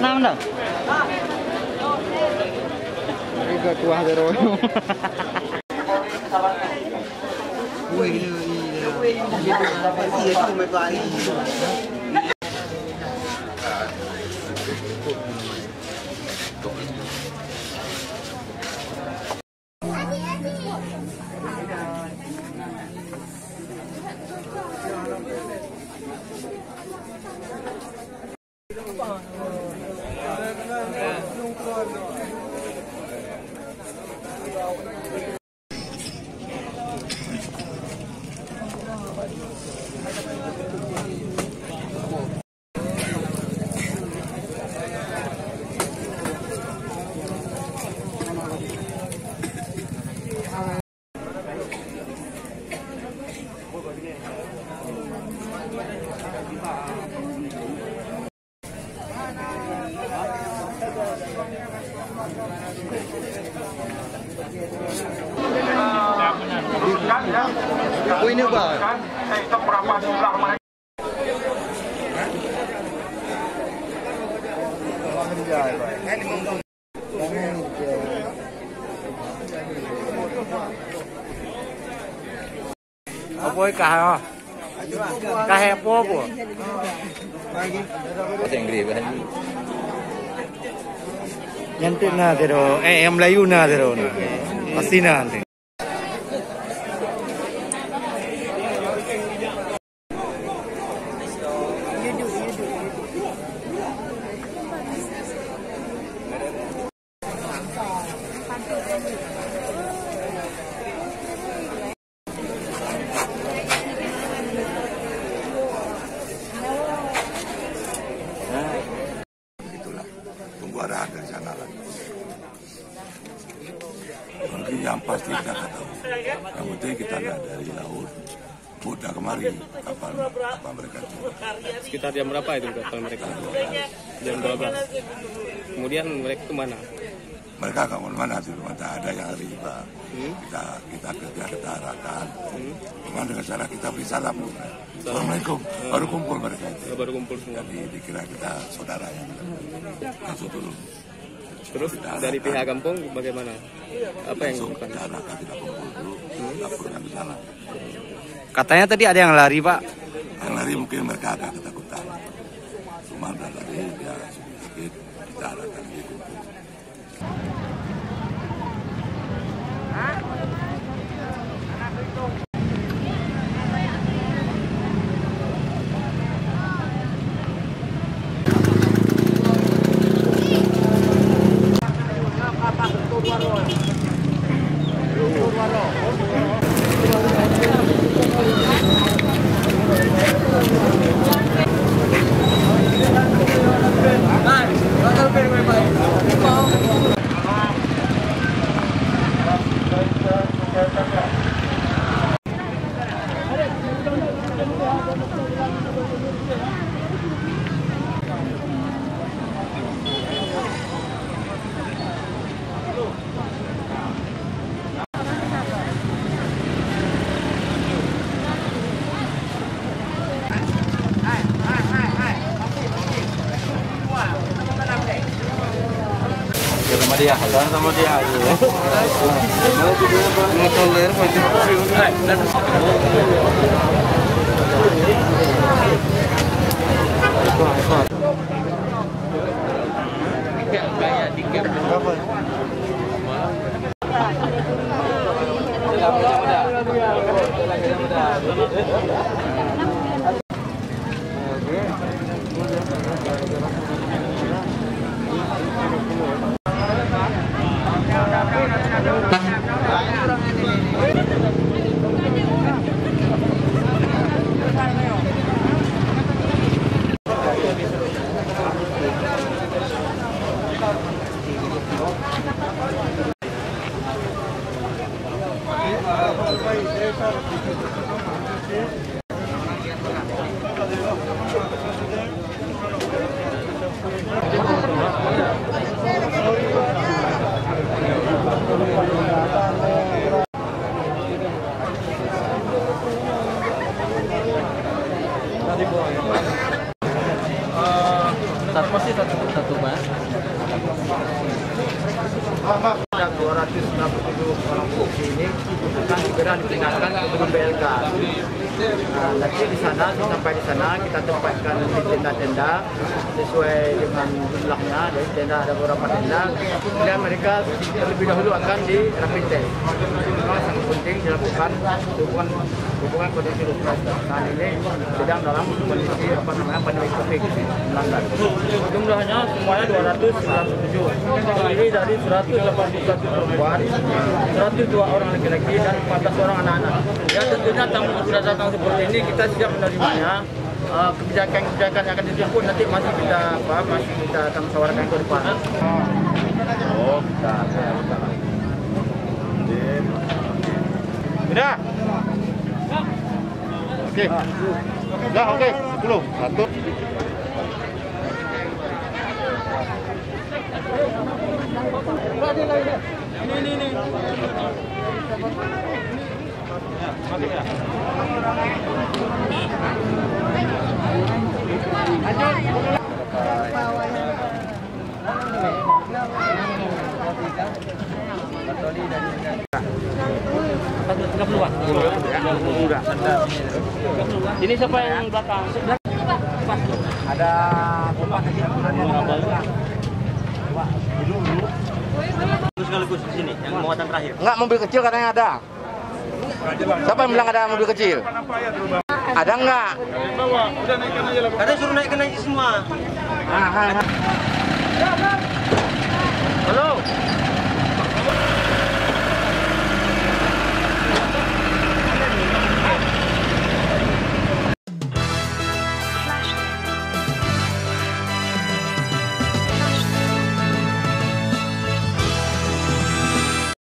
Nam đâu? Cái tua rồi. Ui, ini Bang. Itu berapa jumlah mereka? Apa kah? Kah apa bu? Nyantik na tero, yang Melayu na tero na, pasti na nanti. Arahan dari sana lagi. Mungkin yang pasti kita nggak tahu. Yang penting kita lihat dari laut. Mudah kemari kapal mereka. Sekitar jam berapa itu kapal mereka? Jam 12. Kemudian mereka kemana? Mereka nggak kemana-mana di rumah. Ada yang riba. Kita kerja kita arahkan. Cuma dengan cara kita beri salam dulu. Assalamualaikum. Baru kumpul mereka itu. Baru kumpul semua. Jadi dikira kita saudara yang masuk dulu. Terus dari pihak kampung bagaimana? Apa yang langsung kita arahkan, kita kumpul dulu. Laporkan di sana. Katanya tadi ada yang lari Pak. Yang lari mungkin mereka agak ketakutan. Cuma udah lari dia sedikit kita arahkan di kumpul. Sama dia aja. Motoler kayak tiket berapa? Satu pasti satu mas. sana, sampai di sana kita tempatkan di tenda-tenda sesuai dengan jumlahnya. Dari tenda ada beberapa tenda, dan mereka terlebih dahulu akan di rapid test. Memang sangat penting dilakukan hubungan kondisi luka saat ini sedang dalam kondisi pandemi COVID-19. Jumlahnya semuanya 297, terdiri dari 181 perempuan, 102 orang laki-laki dan 14 orang anak-anak. Ya tentunya tamu sudah datang seperti ini kita siap menerimanya. Kebijakan-kebijakan yang akan ditempuh nanti masih kita akan musyawarahkan ke depan. Sudah. Oke. Sudah, oke. 10. 1. Ini. Ini siapa yang belakang? Ada pompa kecil. Sekaligus di sini yang muatan terakhir. Enggak, mobil kecil katanya ada. Siapa yang bilang ada mobil kecil? Ada enggak? Katanya suruh naikkan aja semua. Halo.